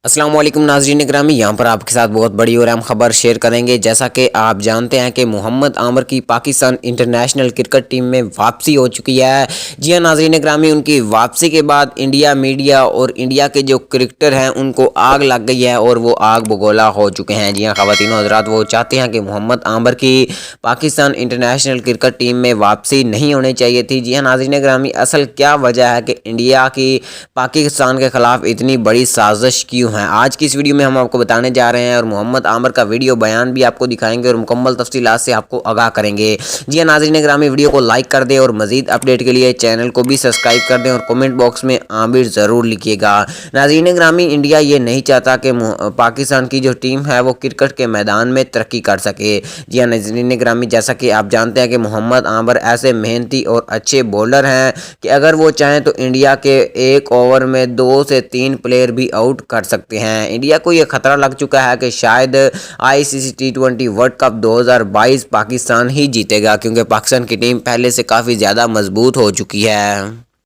अस्सलाम वालेकुम नाज़रीन ग्रामी, यहाँ पर आपके साथ बहुत बड़ी और अहम खबर शेयर करेंगे। जैसा कि आप जानते हैं कि मोहम्मद आमर की पाकिस्तान इंटरनेशनल क्रिकेट टीम में वापसी हो चुकी है। जी हाँ नाज़रीन ग्रामी, उनकी वापसी के बाद इंडिया मीडिया और इंडिया के जो क्रिकेटर हैं उनको आग लग गई है और वो आग बगोला हो चुके हैं। जी हाँ ख़वातीन हज़रात, वो चाहते हैं कि मोहम्मद आमर की पाकिस्तान इंटरनेशनल क्रिकेट टीम में वापसी नहीं होनी चाहिए थी। जी हाँ नाज़रीन ग्रामी, असल क्या वजह है कि इंडिया की पाकिस्तान के ख़िलाफ़ इतनी बड़ी साजिश क्यों हैं, आज की इस वीडियो में हम आपको बताने जा रहे हैं। और मोहम्मद आमर का वीडियो बयान भी आपको दिखाएंगे और मुकम्मल तफसीलात से आपको आगाह करेंगे। जी हाँ नाज़रीन ग्रामी, वीडियो को लाइक कर दें और मज़ीद अपडेट के लिए चैनल को भी सब्सक्राइब कर दें और कमेंट बॉक्स में आमिर ज़रूर लिखिएगा। नाज़रीन ग्रामी, इंडिया ये नहीं चाहता कि पाकिस्तान की जो टीम है वो क्रिकेट के मैदान में तरक्की कर सके। जी हाँ नाज़रीन ग्रामी, जैसा कि आप जानते हैं कि मोहम्मद आमर ऐसे मेहनती और अच्छे बॉलर हैं कि अगर वो चाहें तो इंडिया के एक ओवर में 2 से 3 प्लेयर भी आउट कर सकते हैं। इंडिया को ये खतरा लग चुका है कि शायद ICC T20 world cup 2022 Pakistan ही जीतेगा, क्योंकि पाकिस्तान की टीम पहले से काफ़ी ज़्यादा मजबूत हो चुकी है।